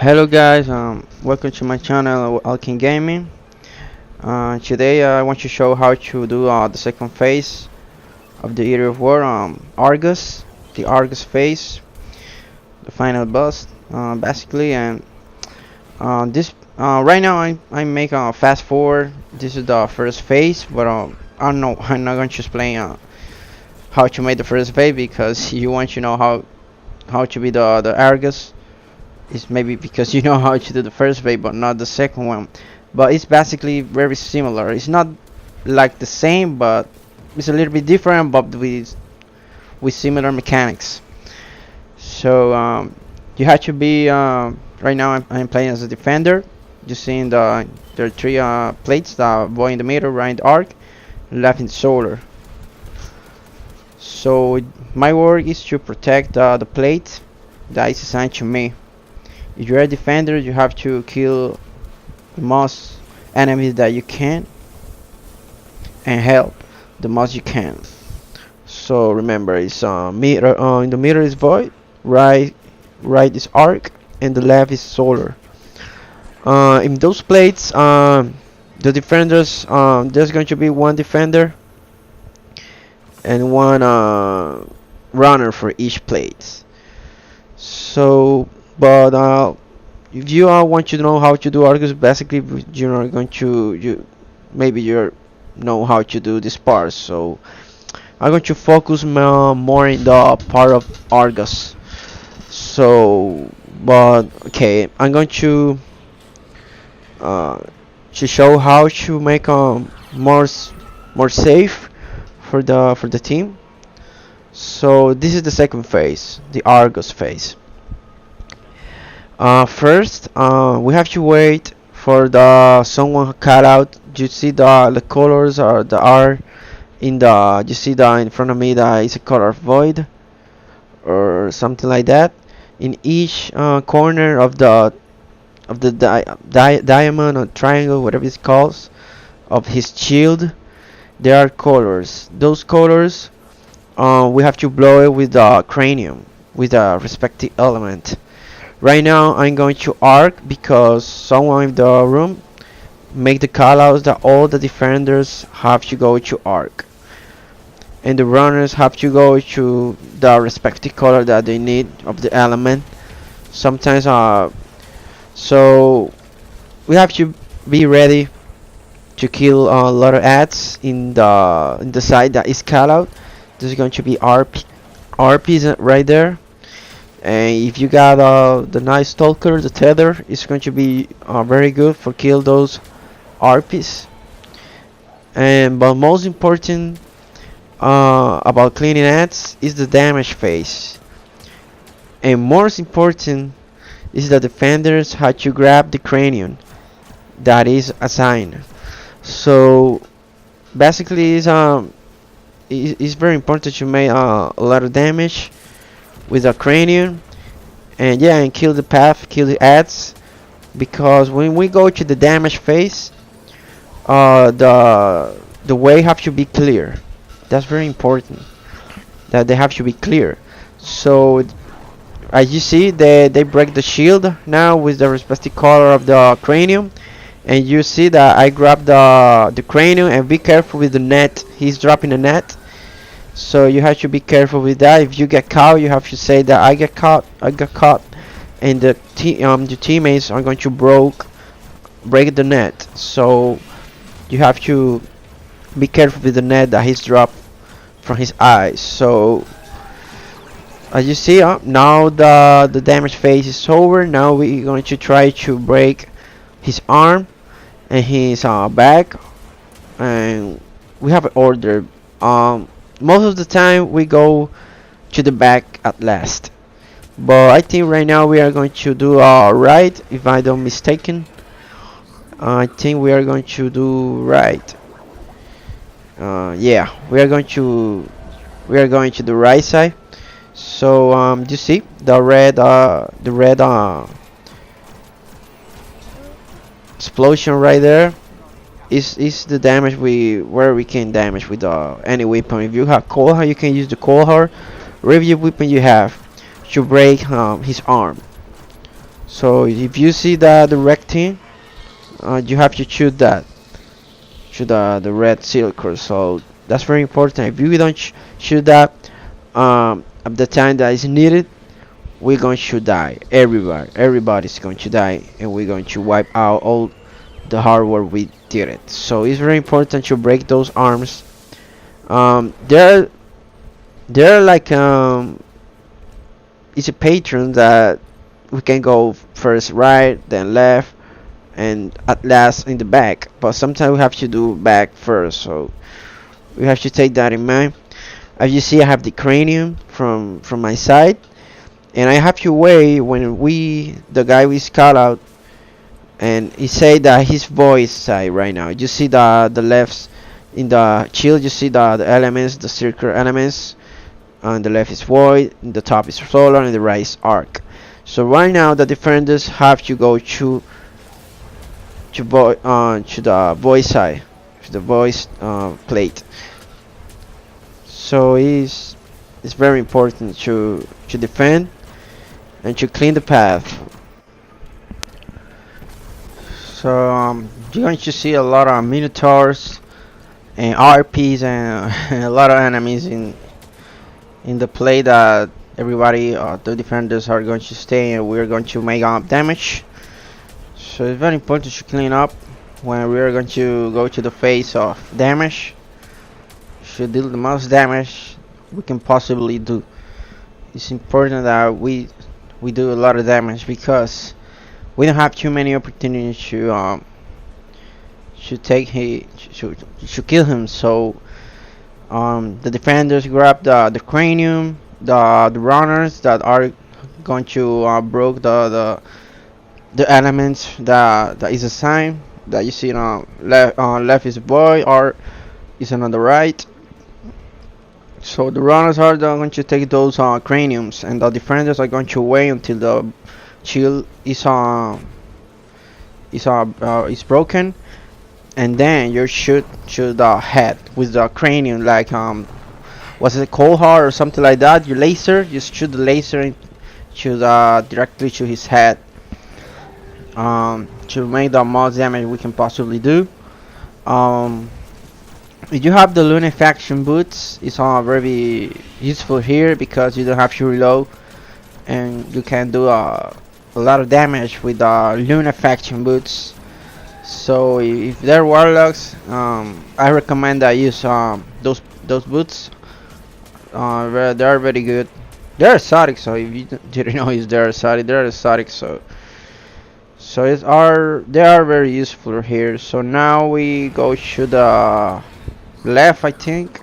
Hello guys, welcome to my channel Alkin Gaming. Today I want to show how to do the second phase of the Area of War, Argos, the Argos phase, the final boss, basically. And this right now I make a fast forward. This is the first phase, but I don't know. I'm not going to explain how to make the first phase because you want to know how to be the Argos. It's maybe because you know how to do the first phase but not the second one, but it's basically very similar. It's not like the same, but it's a little bit different, but with similar mechanics. So you have to be right now I'm playing as a defender. You see in there are three plates, the boy in the middle, right in the arc, left in the solar. So my work is to protect the plate that is assigned to me. If you're a defender, you have to kill the most enemies that you can and help the most you can. So remember, it's meter in the middle is void, right is arc, and the left is solar. In those plates, the defenders, there's going to be one defender and one runner for each plate. So but if you want to know how to do Argos, basically you're not going to maybe you know how to do this part. So I'm going to focus more in the part of Argos. So, but okay, I'm going to show how to make more safe for the team. So this is the second phase, the Argos phase. First, we have to wait for the someone cut out. You see the colors or the R in the you see the in front of me that is a color void or something like that. In each corner of the diamond or triangle, whatever it's called, of his shield, there are colors. Those colors, we have to blow it with the cranium, with the respective element. Right now I'm going to arc because someone in the room make the callouts that all the defenders have to go to arc and the runners have to go to the respective color that they need of the element. Sometimes so we have to be ready to kill a lot of ads in the side that is callout. There's going to be RPs right there. And if you got the nice stalker, the tether is going to be very good for kill those RPs. And but most important about cleaning ads is the damage phase. And most important is the defenders have to grab the cranium that is assigned. So basically, it's very important to make a lot of damage with a cranium, and yeah, and kill the path, kill the ads, because when we go to the damage phase, the way have to be clear. That's very important, that they have to be clear. So as you see, they break the shield now with the respective color of the cranium, and you see that I grab the cranium, and be careful with the net. He's dropping the net. So you have to be careful with that. If you get caught, you have to say that I got caught, and the teammates are going to break the net. So you have to be careful with the net that he's dropped from his eyes. So as you see, now the damage phase is over. Now we're going to try to break his arm and his back, and we have an order. Most of the time we go to the back at last, but I think right now we are going to do right, if I don't mistaken. I think we are going to do right. Yeah, we are going to the right side. So you see the red explosion right there is the damage where we can damage with any weapon. If you have cold hard, you can use the cold hard. Review weapon you have to break his arm. So if you see the red team, you have to shoot that, shoot the red circle. So that's very important. If you don't shoot that at the time that is needed, we're going to die. Everybody's going to die, and we're going to wipe out all the hard work we did it. So it's very important to break those arms. They're like it's a pattern that we can go first right, then left, and at last in the back. But sometimes we have to do back first, so we have to take that in mind. As you see, I have the cranium from my side, and I have to wait when the guy we call out, and he say that his voice side right now. You see the left in the shield. You see the elements, the circle elements. On the left is void, the top is solar, and the right is arc. So right now the defenders have to go to the void side, to the void plate. So it's very important to defend and to clean the path. So you're going to see a lot of minotaurs and RPs and a lot of enemies in the play that everybody, the defenders are going to stay, and we're going to make damage. So it's very important to clean up when we're going to go to the phase of damage. Should deal the most damage we can possibly do. It's important that we do a lot of damage, because we don't have too many opportunities to kill him. So the defenders grab the cranium, the runners that are going to broke the elements that is assigned, that you see on left is boy, or is on the right. So the runners are going to take those craniums, and the defenders are going to wait until the shield is broken, and then you shoot to the head with the cranium, like was it cold hard or something like that. Your laser, you shoot the laser directly to his head, to make the most damage we can possibly do. If you have the lunafaction boots, it's very useful here, because you don't have to reload, and you can do a lot of damage with the lunafaction boots. So if they're warlocks, I recommend that use those boots. They're very good. They're exotic, so if you didn't know they're exotic. So they are very useful here. So now we go to the left, I think.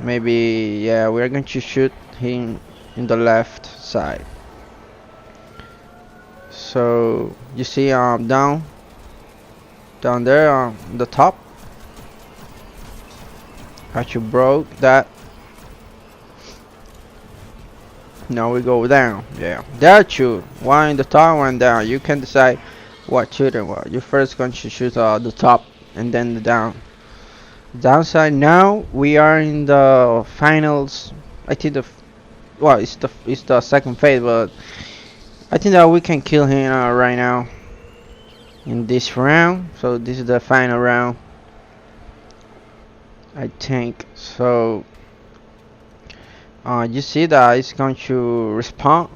Maybe, yeah, we're going to shoot him in the left side. So you see down there on the top, you broke that. Now we go down. Yeah, there are two, one in the top, one down. You can decide what shoot and what. You're first going to shoot the top, and then the downside. Now we are in the finals. I think it's the second phase, but I think that we can kill him right now in this round. So this is the final round, I think. So you see that it's going to respawn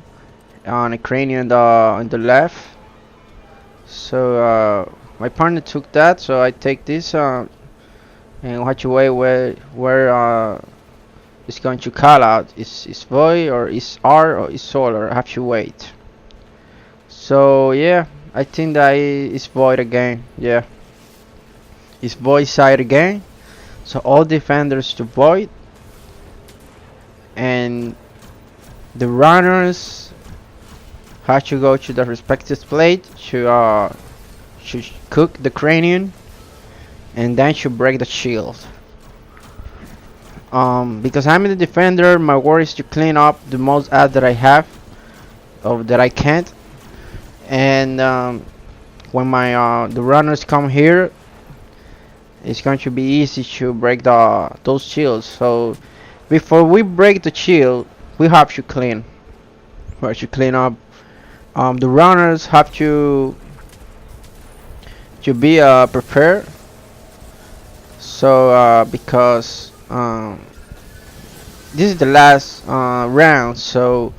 on a cranium on the left. So my partner took that, so I take this and watch away where it's going to call out. Is void, or is R, or is solar? I have to wait. So yeah, I think that it's void again. Yeah, it's void side again. So all defenders to void, and the runners have to go to the respective plate to cook the cranium, and then to break the shield. Because I'm the defender, my work is to clean up the most ad that I have, or that I can't. And when the runners come here, it's going to be easy to break those shields. So before we break the shield, we have to clean. We have to clean up The runners have to be prepared. So because this is the last round, so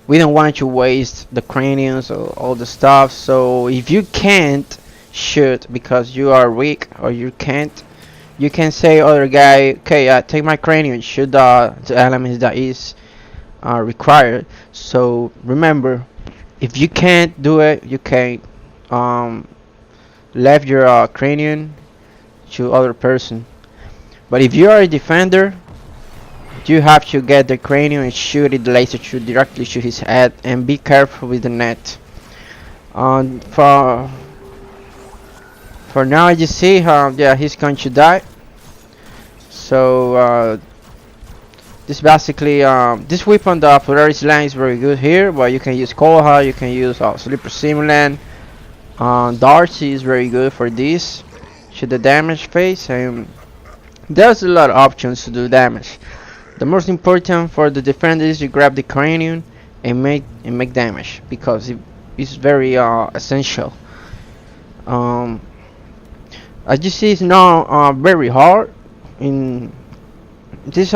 we don't want to waste the craniums or all the stuff. So if you can't shoot because you are weak or you can't, you can say other guy, okay, take my cranium, shoot the elements that is required. So remember, if you can't do it, you can left your cranium to other person. But if you are a defender, you have to get the cranium and shoot it, the laser to directly shoot his head, and be careful with the net. For now, you see how yeah, he's going to die. So this basically this weapon, the Polaris line, is very good here, but you can use Koha, you can use Sleeper Simulan. Darcy is very good for this. Shoot the damage phase, and there's a lot of options to do damage. The most important for the defender is you grab the cranium and make damage, because it's very essential. As you see, it's not very hard. In this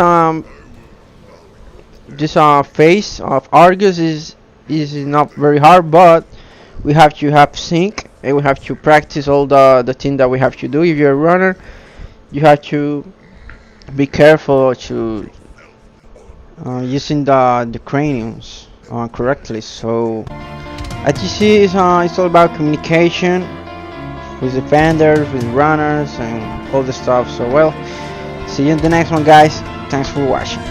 phase of Argos is not very hard, but we have to have sync and we have to practice all the thing that we have to do. If you're a runner, you have to be careful to using the craniums correctly. So as you see, it's all about communication with defenders, with runners, and all the stuff. So well, see you in the next one, guys. Thanks for watching.